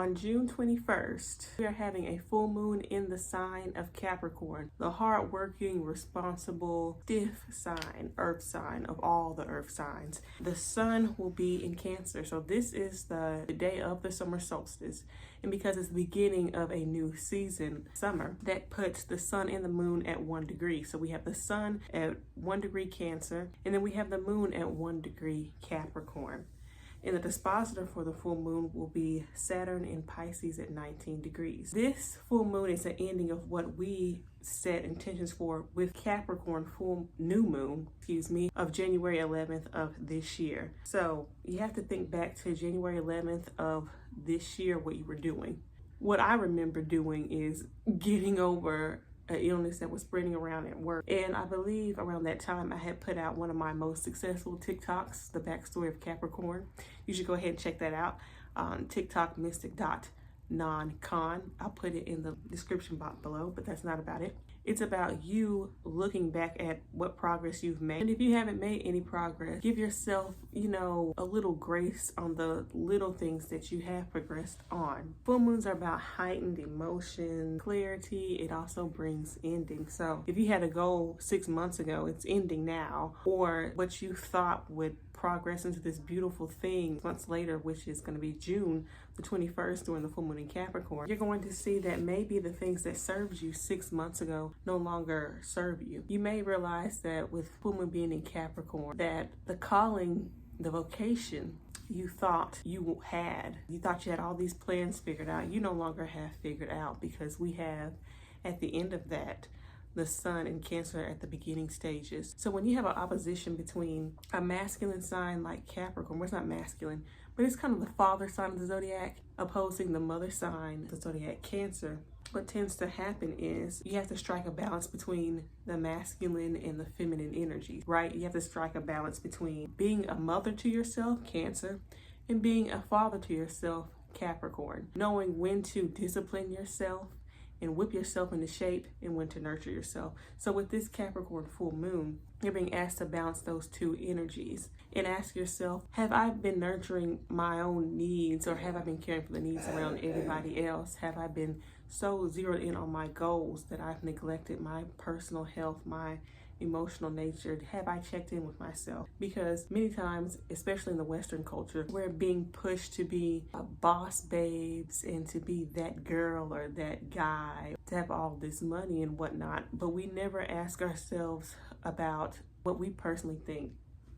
On June 21st, we are having a full moon in the sign of Capricorn, the hardworking, responsible, stiff sign, earth sign of all the earth signs. The sun will be in Cancer, so this is the day of the summer solstice. And because it's the beginning of a new season, summer, that puts the sun and the moon at 1 degree. So we have the sun at 1 degree Cancer, and then we have the moon at 1 degree Capricorn. And the dispositor for the full moon will be Saturn in Pisces at 19 degrees. This full moon is the ending of what we set intentions for with Capricorn full new moon, of January 11th of this year. So you have to think back to January 11th of this year, what you were doing. What I remember doing is getting over an illness that was spreading around at work. And I believe around that time I had put out one of my most successful TikToks, the backstory of Capricorn. You should go ahead and check that out on TikTok mystic.non-con. I'll put it in the description box below, but that's not about it. It's about you looking back at what progress you've made. And if you haven't made any progress, give yourself, a little grace on the little things that you have progressed on. Full moons are about heightened emotion, clarity. It also brings ending. So if you had a goal 6 months ago, it's ending now. Or what you thought would progress into this beautiful thing months later, which is going to be June the 21st during the full moon in Capricorn, you're going to see that maybe the things that served you 6 months ago no longer serve you. You may realize that with full moon being in Capricorn, that the calling, the vocation you thought you had all these plans figured out, you no longer have figured out, because we have at the end of that the sun in Cancer at the beginning stages. So when you have an opposition between a masculine sign like Capricorn, well, it's not masculine, but it's kind of the father sign of the zodiac, opposing the mother sign, the zodiac Cancer, what tends to happen is you have to strike a balance between the masculine and the feminine energies, right? You have to strike a balance between being a mother to yourself, Cancer, and being a father to yourself, Capricorn. Knowing when to discipline yourself and whip yourself into shape, and when to nurture yourself. So with this Capricorn full moon, you're being asked to balance those two energies and ask yourself, have I been nurturing my own needs, or have I been caring for the needs around everybody else? Have I been so zeroed in on my goals that I've neglected my personal health, my emotional nature? Have I checked in with myself? Because many times, especially in the Western culture, we're being pushed to be boss babes and to be that girl or that guy, to have all this money and whatnot, but we never ask ourselves about what we personally think,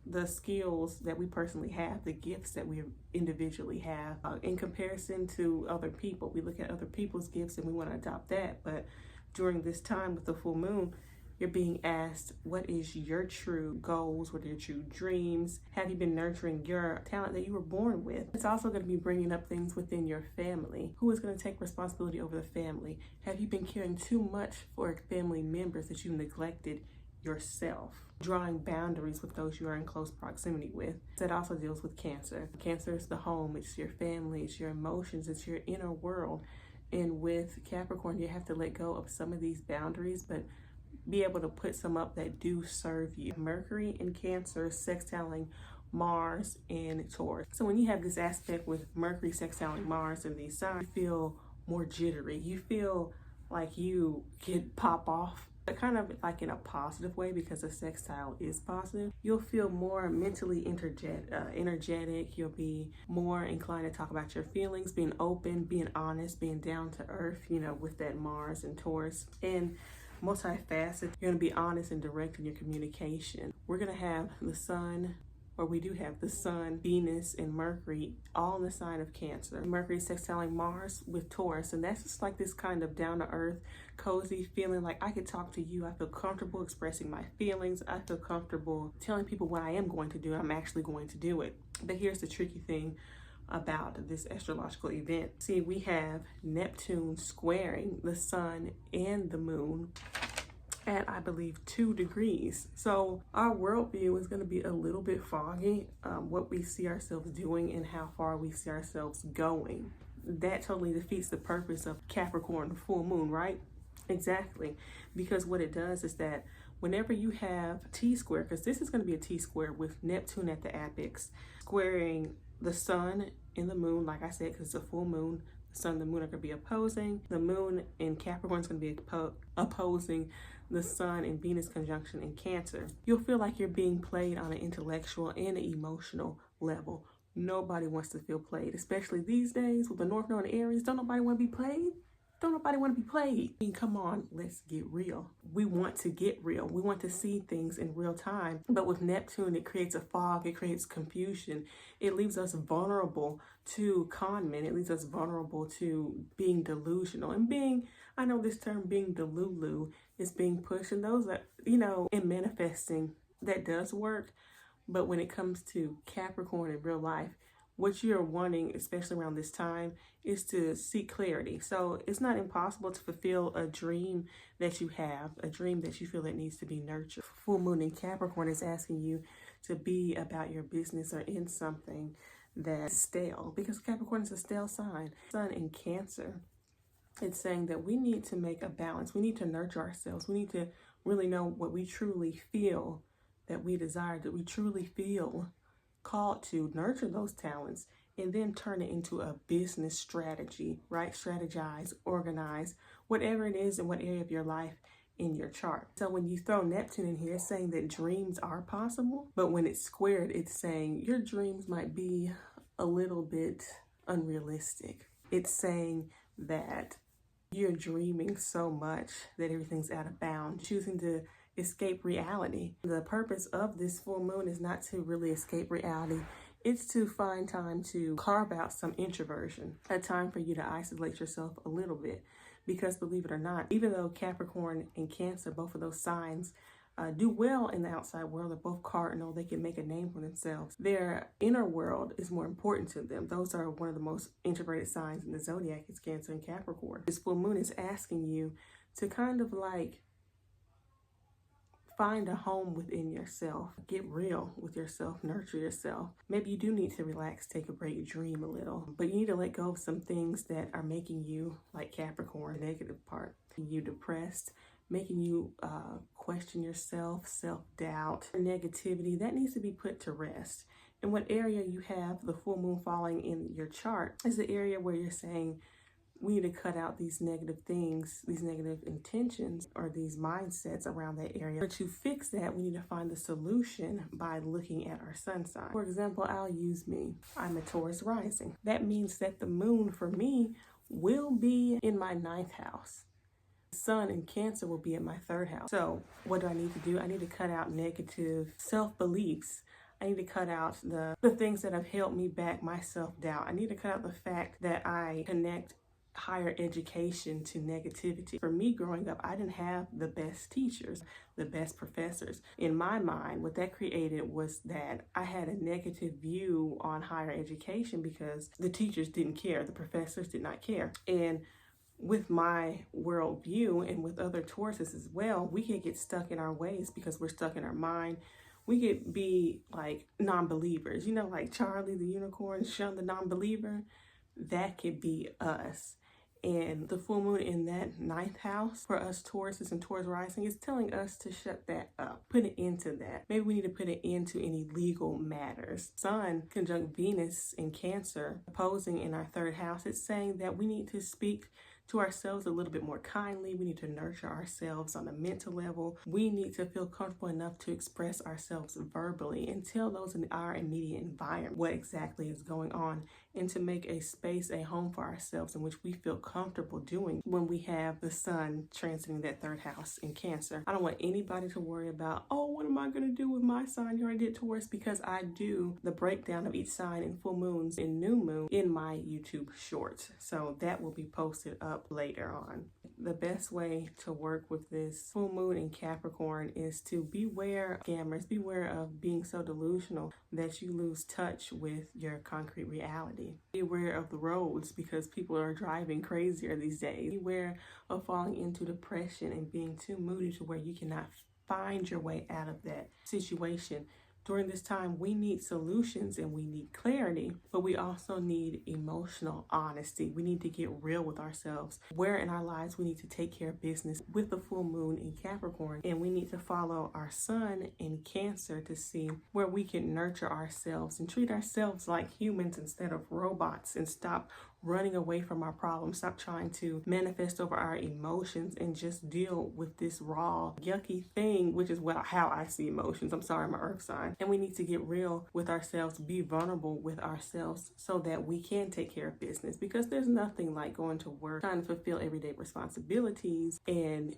the skills that we personally have, the gifts that we individually have in comparison to other people. We look at other people's gifts and we want to adopt that, but during this time with the full moon, you're being asked, what is your true goals? What are your true dreams? Have you been nurturing your talent that you were born with? It's also going to be bringing up things within your family. Who is going to take responsibility over the family? Have you been caring too much for family members that you neglected yourself? Drawing boundaries with those you are in close proximity with. That also deals with Cancer. Cancer is the home, it's your family, it's your emotions, it's your inner world. And with Capricorn, you have to let go of some of these boundaries, but be able to put some up that do serve you. Mercury in Cancer sextiling Mars in Taurus. So when you have this aspect with Mercury sextiling Mars in these signs, you feel more jittery. You feel like you could pop off, but kind of like in a positive way, because the sextile is positive. You'll feel more mentally energetic. You'll be more inclined to talk about your feelings, being open, being honest, being down to earth, with that Mars and Taurus. And multifaceted, you're going to be honest and direct in your communication. We're going to have the sun, or we do have the sun, Venus, and Mercury all in the sign of Cancer. Mercury sextiling Mars with Taurus, and that's just like this kind of down-to-earth, cozy feeling like I could talk to you. I feel comfortable expressing my feelings. I feel comfortable telling people what I am going to do. I'm actually going to do it. But here's the tricky thing about this astrological event. See, we have Neptune squaring the sun and the moon at, I believe, 2 degrees. So our worldview is going to be a little bit foggy, what we see ourselves doing and how far we see ourselves going. That totally defeats the purpose of Capricorn full moon, right? Exactly. Because what it does is that whenever you have T-square, because this is going to be a T-square with Neptune at the apex, squaring the sun and the moon, like I said, because it's a full moon, The sun and the moon are going to be opposing. The moon in Capricorn is going to be opposing the sun and Venus conjunction in Cancer. You'll feel like you're being played on an intellectual and an emotional level. Nobody wants to feel played, especially these days with the North Node in Aries. Don't nobody want to be played? Don't nobody want to be played. I mean, come on, let's get real. We want to get real. We want to see things in real time. But with Neptune, it creates a fog. It creates confusion. It leaves us vulnerable to con men. It leaves us vulnerable to being delusional and being, I know this term being delulu is being pushed. And those are, in manifesting, that does work. But when it comes to Capricorn in real life, what you're wanting, especially around this time, is to seek clarity. So it's not impossible to fulfill a dream that you have, a dream that you feel that needs to be nurtured. Full moon in Capricorn is asking you to be about your business or in something that's stale, because Capricorn is a stale sign. Sun in Cancer, it's saying that we need to make a balance. We need to nurture ourselves. We need to really know what we truly feel that we desire, that we truly feel called to nurture those talents, and then turn it into a business strategy, right? Strategize, organize, whatever it is in what area of your life in your chart. So when you throw Neptune in here, it's saying that dreams are possible, but when it's squared, it's saying your dreams might be a little bit unrealistic. It's saying that you're dreaming so much that everything's out of bounds, choosing to escape reality. The purpose of this full moon is not to really escape reality. It's to find time to carve out some introversion, a time for you to isolate yourself a little bit. Because believe it or not, even though Capricorn and Cancer, both of those signs, do well in the outside world, they're both cardinal, they can make a name for themselves. Their inner world is more important to them. Those are one of the most introverted signs in the zodiac, is Cancer and Capricorn. This full moon is asking you to kind of like find a home within yourself. Get real with yourself. Nurture yourself. Maybe you do need to relax, take a break, dream a little. But you need to let go of some things that are making you, like Capricorn, the negative part, making you depressed, making you question yourself, self-doubt, negativity. That needs to be put to rest. And what area you have the full moon falling in your chart is the area where you're saying, we need to cut out these negative things, these negative intentions, or these mindsets around that area. But to fix that, we need to find the solution by looking at our sun sign. For example, I'll use me. I'm a Taurus rising. That means that the moon for me will be in my 9th house. Sun in Cancer will be in my 3rd house. So what do I need to do? I need to cut out negative self-beliefs. I need to cut out the things that have held me back, my self-doubt. I need to cut out the fact that I connect higher education to negativity. For me growing up, I didn't have the best teachers, the best professors. In my mind, what that created was that I had a negative view on higher education because the teachers didn't care, the professors did not care. And with my worldview and with other Tauruses as well, we can get stuck in our ways because we're stuck in our mind. We could be like non-believers, like Charlie the unicorn, Shun the non-believer. That could be us. And the full moon in that 9th house for us Tauruses and Taurus rising is telling us to shut that up, put an end to that. Maybe we need to put an end to any legal matters. Sun conjunct Venus in Cancer, opposing in our 3rd house. It's saying that we need to speak to ourselves a little bit more kindly. We need to nurture ourselves on a mental level. We need to feel comfortable enough to express ourselves verbally and tell those in our immediate environment what exactly is going on, and to make a space, a home for ourselves in which we feel comfortable doing when we have the sun transiting that 3rd house in Cancer. I don't want anybody to worry about, oh, what am I going to do with my sign? You already did Taurus, because I do the breakdown of each sign in full moons and new moon in my YouTube shorts. So that will be posted up later on. The best way to work with this full moon in Capricorn is to beware of scammers, beware of being so delusional that you lose touch with your concrete reality. Beware of the roads, because people are driving crazier these days. Beware of falling into depression and being too moody to where you cannot find your way out of that situation. During this time, we need solutions and we need clarity, but we also need emotional honesty. We need to get real with ourselves. Where in our lives we need to take care of business with the full moon in Capricorn, and we need to follow our sun in Cancer to see where we can nurture ourselves and treat ourselves like humans instead of robots, and stop running away from our problems. Stop trying to manifest over our emotions and just deal with this raw, yucky thing, which is how I see emotions. I'm sorry, I'm an earth sign. And we need to get real with ourselves, be vulnerable with ourselves so that we can take care of business, because there's nothing like going to work, trying to fulfill everyday responsibilities, and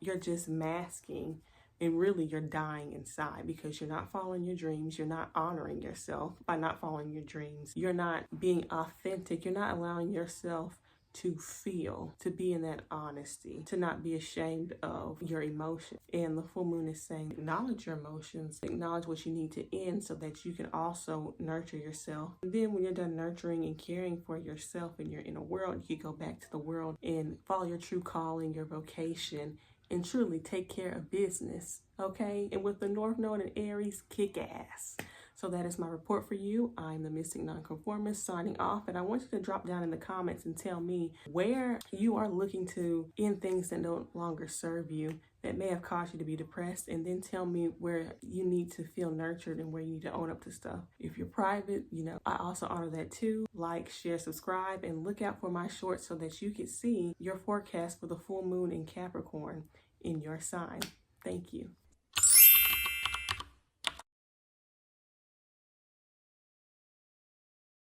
you're just masking, and really you're dying inside because you're not following your dreams. You're not honoring yourself by not following your dreams. You're not being authentic. You're not allowing yourself to feel, to be in that honesty, to not be ashamed of your emotions. And the full moon is saying, acknowledge your emotions, acknowledge what you need to end so that you can also nurture yourself. And then when you're done nurturing and caring for yourself and your inner world, you can go back to the world and follow your true calling, your vocation, and truly take care of business, okay? And with the North Node in Aries, kick ass. So that is my report for you. I'm the Mystic Nonconformist signing off, and I want you to drop down in the comments and tell me where you are looking to end things that no longer serve you, that may have caused you to be depressed, and then tell me where you need to feel nurtured and where you need to own up to stuff. If you're private, I also honor that too. Like, share, subscribe, and look out for my shorts so that you can see your forecast for the full moon in Capricorn in your sign. Thank you.